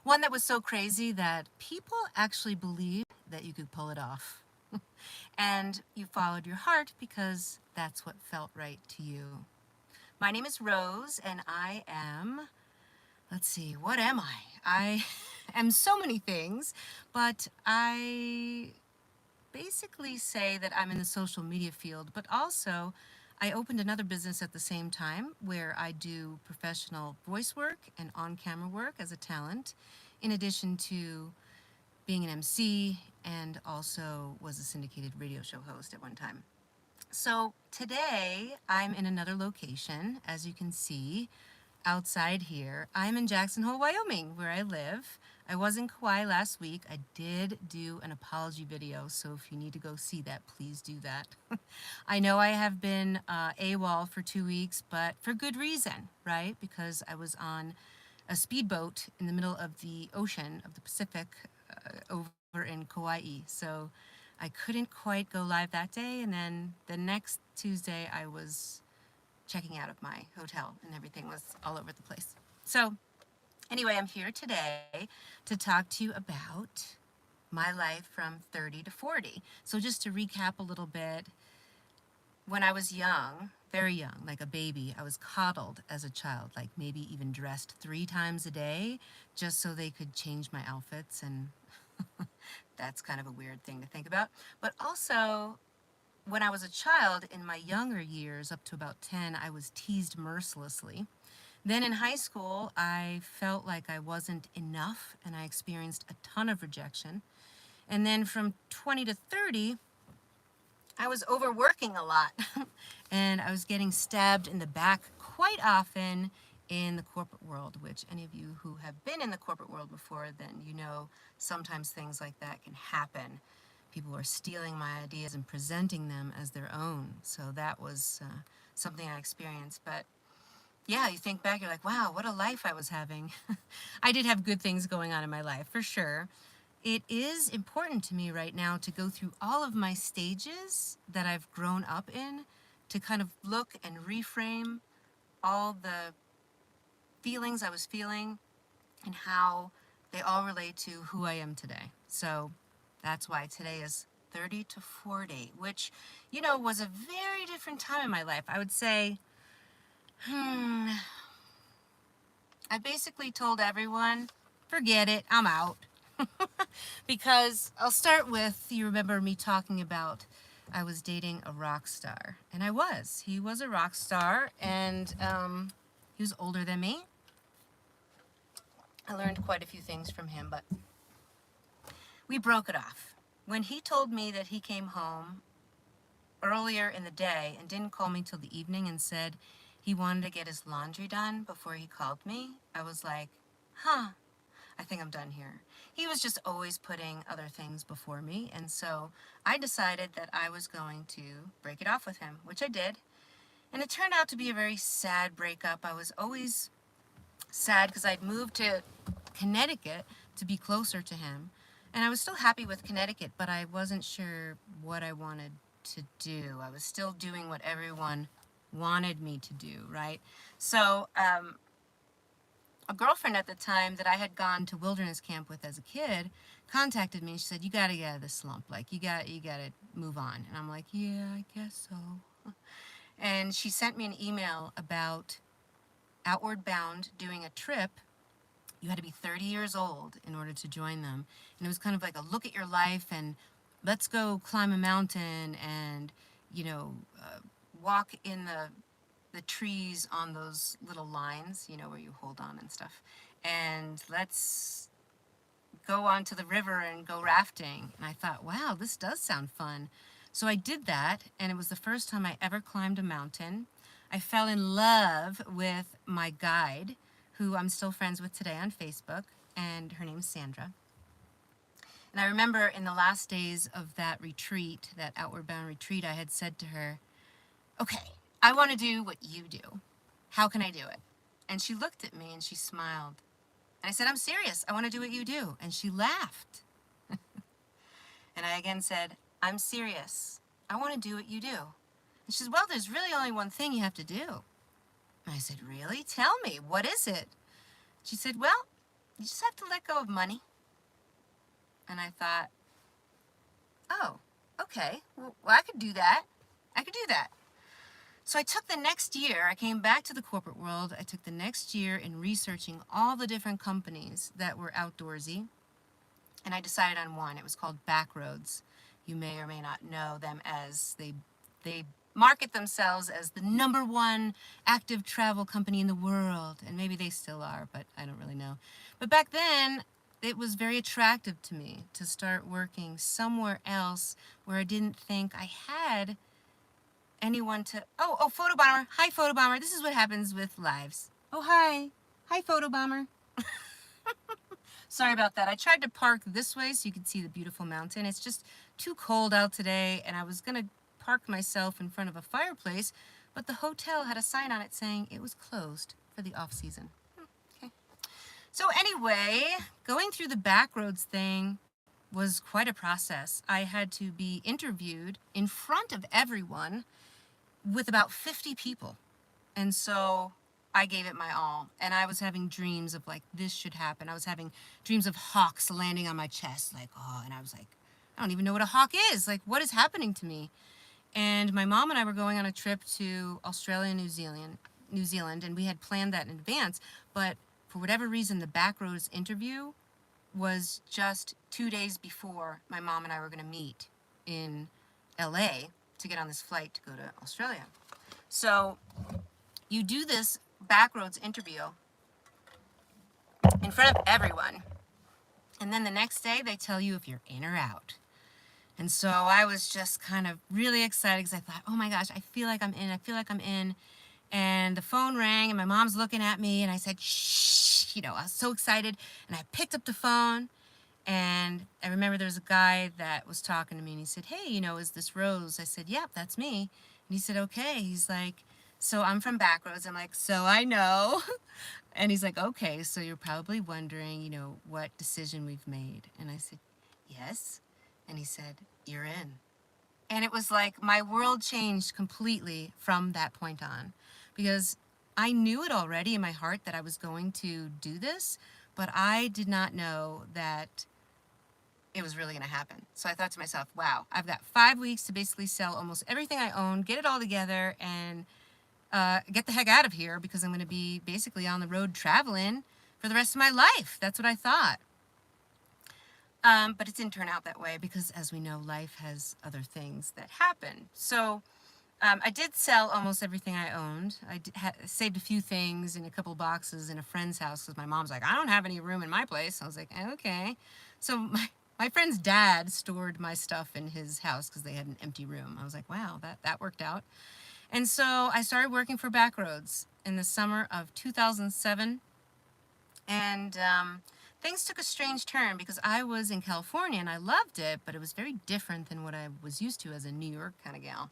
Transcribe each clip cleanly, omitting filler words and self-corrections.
One that was so crazy that people actually believed that you could pull it off. And you followed your heart because that's what felt right to you. My name is Rose, and I am, let's see, what am I? I am so many things, but I basically say that I'm in the social media field, but also I opened another business at the same time where I do professional voice work and on camera work as a talent, in addition to being an MC and also was a syndicated radio show host at one time. So today I'm in another location, as you can see outside here. I'm in Jackson Hole, Wyoming, where I live. I was in Kauai last week. I did do an apology video, so if you need to go see that, please do that. I know I have been AWOL for 2 weeks, but for good reason, right? Because I was on a speedboat in the middle of the ocean of the Pacific over in Kauai. So I couldn't quite go live that day, and then the next Tuesday I was checking out of my hotel and everything was all over the place. So anyway, I'm here today to talk to you about my life from 30 to 40. So just to recap a little bit, when I was young, very young, like a baby, I was coddled as a child, like maybe even dressed 3 times a day just so they could change my outfits, and that's kind of a weird thing to think about. But also, when I was a child, in my younger years, up to about 10, I was teased mercilessly. Then in high school, I felt like I wasn't enough and I experienced a ton of rejection. And then from 20 to 30, I was overworking a lot and I was getting stabbed in the back quite often in the corporate world, which any of you who have been in the corporate world before, then you know sometimes things like that can happen. People are stealing my ideas and presenting them as their own. So that was something I experienced. But yeah, you think back, you're like, wow, what a life I was having. I did have good things going on in my life, for sure. It is important to me right now to go through all of my stages that I've grown up in to kind of look and reframe all the feelings I was feeling and how they all relate to who I am today. So that's why today is 30 to 40, which, you know, was a very different time in my life. I would say, I basically told everyone, forget it, I'm out. Because I'll start with, you remember me talking about I was dating a rock star. And I was. He was a rock star, and he was older than me. I learned quite a few things from him, but we broke it off. When he told me that he came home earlier in the day and didn't call me till the evening and said he wanted to get his laundry done before he called me, I was like, huh, I think I'm done here. He was just always putting other things before me, and so I decided that I was going to break it off with him, which I did. And it turned out to be a very sad breakup. I was always sad because I'd moved to Connecticut to be closer to him. And I was still happy with Connecticut, but I wasn't sure what I wanted to do. I was still doing what everyone wanted me to do, right? So a girlfriend at the time that I had gone to wilderness camp with as a kid contacted me and she said, you got to get out of this slump. Like, you got to move on. And I'm like, yeah, I guess so. And she sent me an email about Outward Bound doing a trip. You had to be 30 years old in order to join them. And it was kind of like a look at your life and let's go climb a mountain and, you know, walk in the trees on those little lines, you know, where you hold on and stuff. And let's go onto the river and go rafting. And I thought, wow, this does sound fun. So I did that, and it was the first time I ever climbed a mountain. I fell in love with my guide, who I'm still friends with today on Facebook, and her name's Sandra. And I remember in the last days of that retreat, that Outward Bound retreat, I had said to her, okay, I want to do what you do. How can I do it? And she looked at me and she smiled. And I said, I'm serious. I want to do what you do. And she laughed. And I again said, I'm serious. I want to do what you do. And she said, well, there's really only one thing you have to do. And I said, really? Tell me. What is it? She said, well, You just have to let go of money. And I thought, oh, okay, well, I could do that. I could do that. So I took the next year, I came back to the corporate world. I took the next year in researching all the different companies that were outdoorsy. And I decided on one. It was called Backroads. You may or may not know them as they market themselves as the #1 active travel company in the world. And maybe they still are, but I don't really know. But back then, it was very attractive to me to start working somewhere else where I didn't think I had anyone to... Oh, Photobomber. Hi, Photobomber. This is what happens with lives. Oh, hi. Hi, Photobomber. Sorry about that. I tried to park this way so you could see the beautiful mountain. It's just too cold out today, and I was going to park myself in front of a fireplace, but the hotel had a sign on it saying it was closed for the off-season. Okay. So anyway, going through the Backroads thing was quite a process. I had to be interviewed in front of everyone with about 50 people. And so I gave it my all. And I was having dreams of like, this should happen. I was having dreams of hawks landing on my chest. Like, oh, and I was like, I don't even know what a hawk is. Like, what is happening to me? And my mom and I were going on a trip to Australia and New Zealand, and we had planned that in advance. But for whatever reason, the Backroads interview was just 2 days before my mom and I were going to meet in LA to get on this flight to go to Australia. So you do this Backroads interview in front of everyone, and then the next day they tell you if you're in or out. And so I was just kind of really excited because I thought, oh my gosh, I feel like I'm in, I feel like I'm in. And the phone rang and my mom's looking at me and I said, shh, I was so excited. And I picked up the phone and I remember there was a guy that was talking to me and he said, hey, is this Rose? I said, yep, that's me. And he said, okay. He's like, so I'm from Backroads. I'm like, so I know. And he's like, okay, so you're probably wondering, what decision we've made. And I said, yes. And he said, you're in. And it was like my world changed completely from that point on, because I knew it already in my heart that I was going to do this, but I did not know that it was really going to happen. So I thought to myself, wow, I've got 5 weeks to basically sell almost everything I own, get it all together, and get the heck out of here, because I'm going to be basically on the road traveling for the rest of my life. That's what I thought. But it didn't turn out that way because, as we know, life has other things that happen. So I did sell almost everything I owned. I saved a few things in a couple boxes in a friend's house because my mom's like, I don't have any room in my place. I was like, okay. So my friend's dad stored my stuff in his house because they had an empty room. I was like, wow, that worked out. And so I started working for Backroads in the summer of 2007. And things took a strange turn because I was in California and I loved it, but it was very different than what I was used to as a New York kind of gal.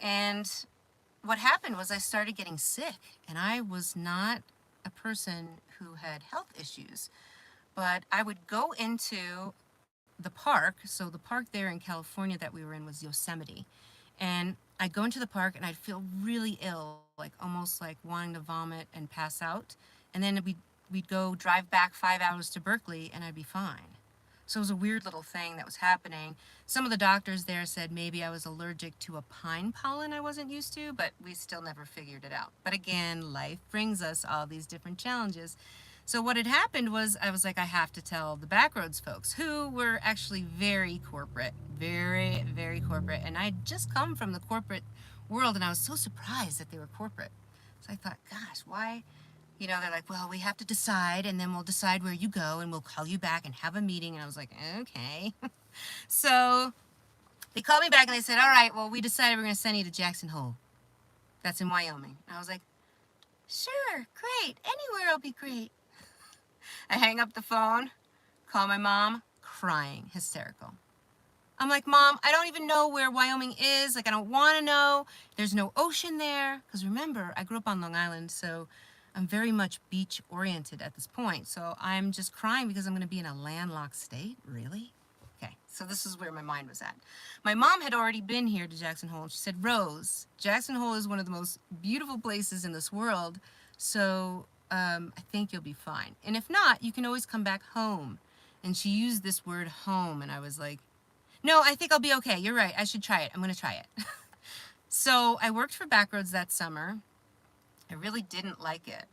And what happened was I started getting sick, and I was not a person who had health issues, but I would go into the park. So the park there in California that we were in was Yosemite. And I'd go into the park and I'd feel really ill, like almost like wanting to vomit and pass out. And then we'd go drive back 5 hours to Berkeley and I'd be fine. So it was a weird little thing that was happening. Some of the doctors there said maybe I was allergic to a pine pollen I wasn't used to, but we still never figured it out. But again, life brings us all these different challenges. So what had happened was I was like, I have to tell the Backroads folks, who were actually very corporate, very, very corporate. And I'd just come from the corporate world and I was so surprised that they were corporate. So I thought, gosh, why? They're like, well, we have to decide, and then we'll decide where you go, and we'll call you back and have a meeting. And I was like, okay. So they called me back, and they said, all right, well, we decided we're going to send you to Jackson Hole. That's in Wyoming. And I was like, sure, great. Anywhere will be great. I hang up the phone, call my mom, crying, hysterical. I'm like, Mom, I don't even know where Wyoming is. Like, I don't want to know. There's no ocean there. Because remember, I grew up on Long Island, so I'm very much beach oriented at this point. So I'm just crying because I'm going to be in a landlocked state. Really? Okay, so this is where my mind was at. My mom had already been here to Jackson Hole. She said, Rose, Jackson Hole is one of the most beautiful places in this world. So I think you'll be fine. And if not, you can always come back home. And she used this word home, and I was like, no, I think I'll be okay. You're right. I should try it. I'm going to try it. So I worked for Backroads that summer. I really didn't like it.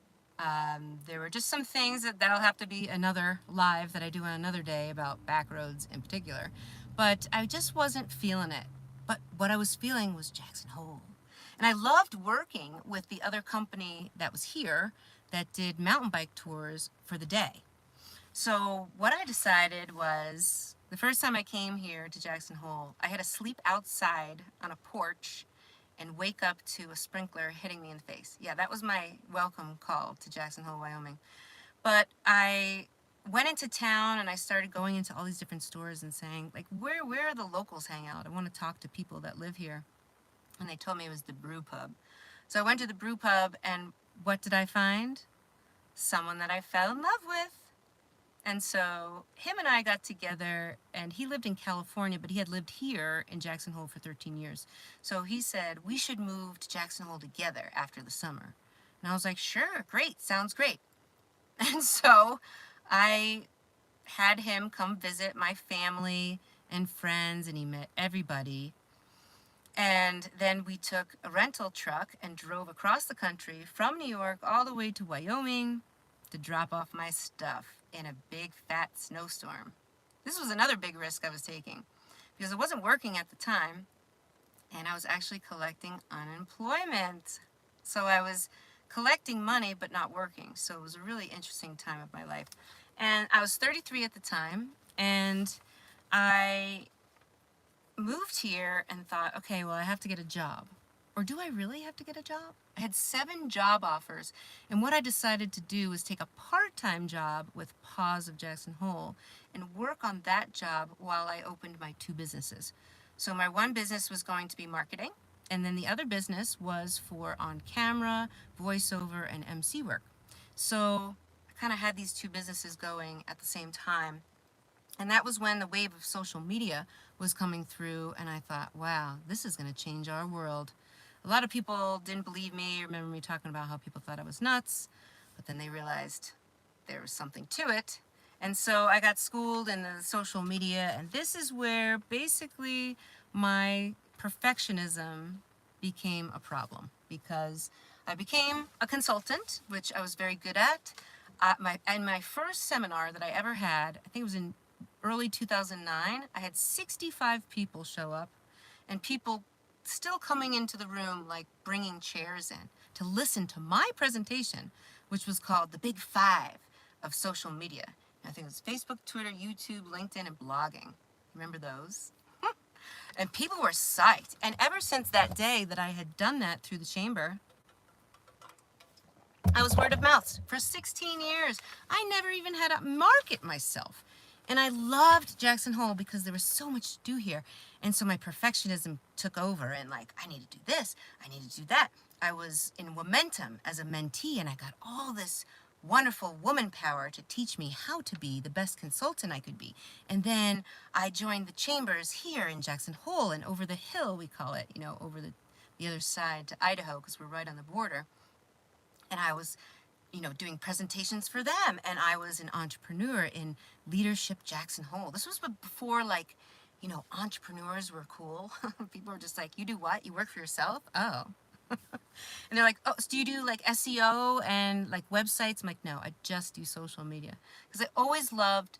There were just some things that'll have to be another live that I do on another day about Backroads in particular. But I just wasn't feeling it. But what I was feeling was Jackson Hole. And I loved working with the other company that was here that did mountain bike tours for the day. So what I decided was the first time I came here to Jackson Hole, I had to sleep outside on a porch and wake up to a sprinkler hitting me in the face. Yeah, that was my welcome call to Jackson Hole, Wyoming. But I went into town and I started going into all these different stores and saying, like, where are the locals hang out? I want to talk to people that live here. And they told me it was the brew pub. So I went to the brew pub, and what did I find? Someone that I fell in love with. And so him and I got together, and he lived in California, but he had lived here in Jackson Hole for 13 years. So he said, we should move to Jackson Hole together after the summer. And I was like, sure, great, sounds great. And so I had him come visit my family and friends, and he met everybody. And then we took a rental truck and drove across the country from New York all the way to Wyoming to drop off my stuff in a big fat snowstorm. This was another big risk I was taking because I wasn't working at the time and I was actually collecting unemployment. So I was collecting money but not working. So it was a really interesting time of my life. And I was 33 at the time, and I moved here and thought, okay, well, I have to get a job. Or do I really have to get a job? I had 7 job offers, and what I decided to do was take a part-time job with Paws of Jackson Hole and work on that job while I opened my 2 businesses. So my one business was going to be marketing, and then the other business was for on-camera, voiceover, and MC work. So I kind of had these 2 businesses going at the same time. And that was when the wave of social media was coming through, and I thought, wow, this is going to change our world. A lot of people didn't believe me, remember me talking about how people thought I was nuts, but then they realized there was something to it. And so I got schooled in the social media, and this is where basically my perfectionism became a problem because I became a consultant, which I was very good at. My first seminar that I ever had, I think it was in early 2009, I had 65 people show up, and people still coming into the room, like bringing chairs in to listen to my presentation, which was called The Big 5 of Social Media. I think it was Facebook, Twitter, YouTube, LinkedIn, and blogging. Remember those? And people were psyched. And ever since that day that I had done that through the chamber, I was word of mouth for 16 years. I never even had to market myself. And I loved Jackson Hole because there was so much to do here. And so my perfectionism took over, and like, I need to do this, I need to do that. I was in Momentum as a mentee, and I got all this wonderful woman power to teach me how to be the best consultant I could be. And then I joined the chambers here in Jackson Hole, and over the hill, we call it, you know, over the other side to Idaho, because we're right on the border. And I was, you know, doing presentations for them, and I was an entrepreneur in Leadership Jackson Hole. This was before, like, you know, entrepreneurs were cool. People were just like, you do what? You work for yourself? Oh. And they're like, oh, so do you do like SEO and like websites? I'm like, no, I just do social media. Because I always loved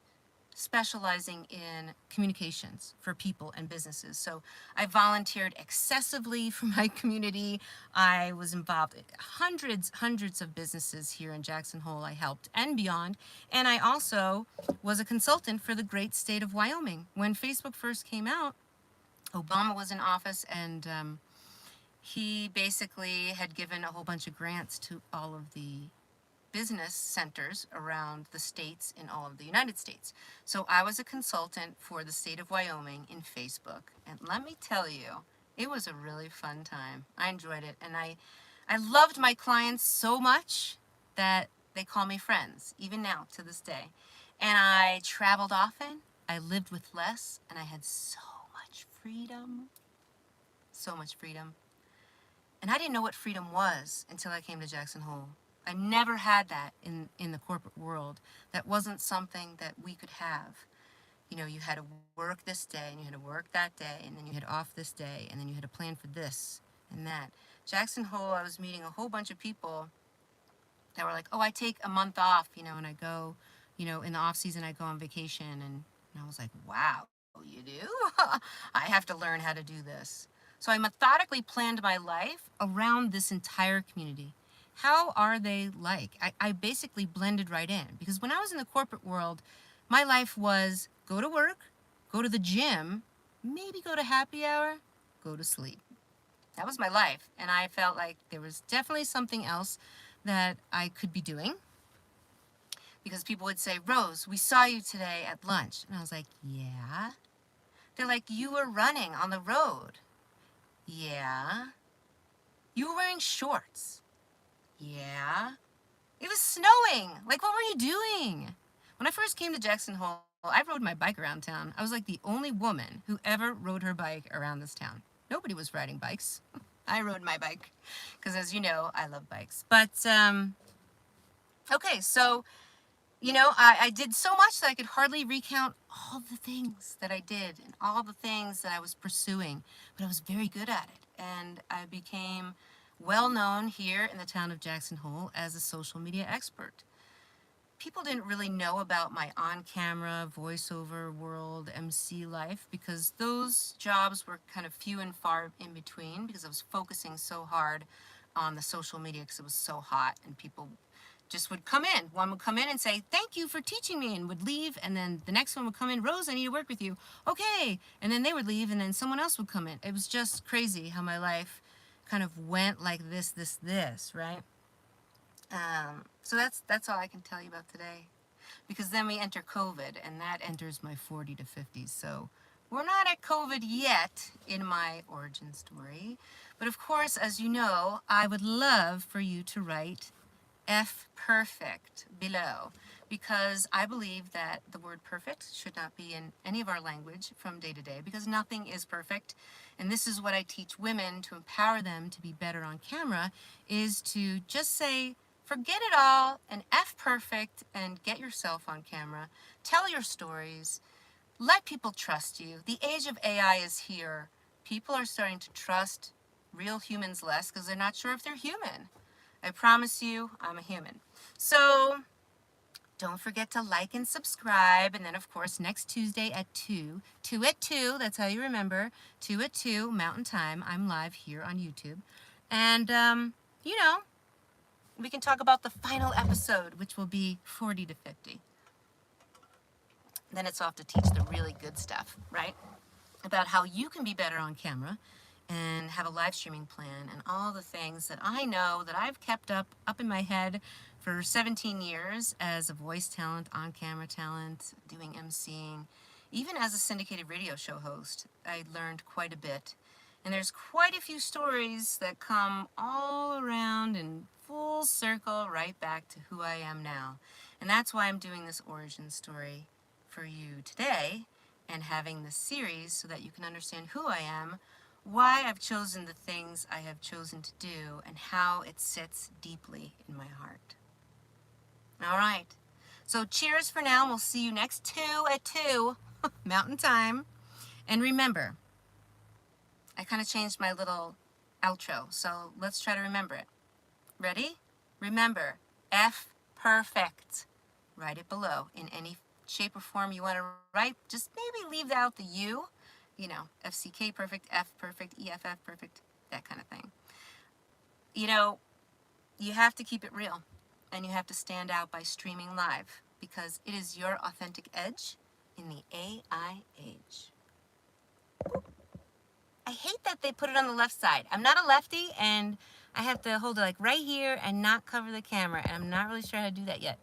specializing in communications for people and businesses. So I volunteered excessively for my community. I was involved in hundreds of businesses here in Jackson Hole. I helped and beyond. And I also was a consultant for the great state of Wyoming. When Facebook first came out, Obama was in office, and he basically had given a whole bunch of grants to all of the business centers around the states in all of the United States. So I was a consultant for the state of Wyoming in Facebook. And let me tell you, it was a really fun time. I enjoyed it. And I loved my clients so much that they call me friends, even now to this day. And I traveled often, I lived with less, and I had so much freedom. So much freedom. And I didn't know what freedom was until I came to Jackson Hole. I never had that in the corporate world. That wasn't something that we could have. You know, you had to work this day, and you had to work that day, and then you had off this day, and then you had to plan for this and that. Jackson Hole, I was meeting a whole bunch of people that were like, oh, I take a month off, you know, and I go, you know, in the off season, I go on vacation. And I was like, wow, you do? I have to learn how to do this. So I methodically planned my life around this entire community. How are they like? I basically blended right in, because when I was in the corporate world, my life was go to work, go to the gym, maybe go to happy hour, go to sleep. That was my life. And I felt like there was definitely something else that I could be doing, because people would say, Rose, we saw you today at lunch. And I was like, yeah. They're like, you were running on the road. Yeah. You were wearing shorts. Yeah. It was snowing. Like, what were you doing? When I first came to Jackson Hole, I rode my bike around town. I was like the only woman who ever rode her bike around this town. Nobody was riding bikes. I rode my bike because, as you know, I love bikes. But, okay, so, you know, I did so much that I could hardly recount all the things that I did and all the things that I was pursuing, but I was very good at it. And I became well known here in the town of Jackson Hole as a social media expert. People didn't really know about my on-camera, voiceover world, MC life, because those jobs were kind of few and far in between, because I was focusing so hard on the social media because it was so hot, and people just would come in. One would come in and say, thank you for teaching me, and would leave, and then the next one would come in, Rose, I need to work with you. Okay, and then they would leave, and then someone else would come in. It was just crazy how my life kind of went like this, right? So that's all I can tell you about today, because then we enter COVID, and that enters my 40 to 50s. So we're not at COVID yet in my origin story, but of course, as you know, I would love for you to write F perfect below, because I believe that the word perfect should not be in any of our language from day to day, because nothing is perfect. And this is what I teach women to empower them to be better on camera, is to just say, forget it all and F perfect, and get yourself on camera. Tell your stories. Let people trust you. The age of AI is here. People are starting to trust real humans less because they're not sure if they're human. I promise you, I'm a human. So don't forget to like and subscribe. And then, of course, next Tuesday at 2 at 2, that's how you remember, 2 at 2 Mountain Time, I'm live here on YouTube. And, you know, we can talk about the final episode, which will be 40 to 50. Then it's off to teach the really good stuff, right? About how you can be better on camera and have a live streaming plan, and all the things that I know that I've kept up in my head for 17 years as a voice talent, on-camera talent, doing emceeing. Even as a syndicated radio show host, I learned quite a bit. And there's quite a few stories that come all around in full circle right back to who I am now. And that's why I'm doing this origin story for you today, and having this series so that you can understand who I am, why I've chosen the things I have chosen to do, and how it sits deeply in my heart. All right. So cheers for now, and we'll see you next 2 at 2 Mountain Time. And remember, I kind of changed my little outro, so let's try to remember it. Ready? Remember, F perfect. Write it below in any shape or form you want to write. Just maybe leave out the U. You know, FCK perfect, F perfect, EFF perfect, that kind of thing. You know, you have to keep it real, and you have to stand out by streaming live, because it is your authentic edge in the AI age. I hate that they put it on the left side. I'm not a lefty, and I have to hold it like right here and not cover the camera, and I'm not really sure how to do that yet.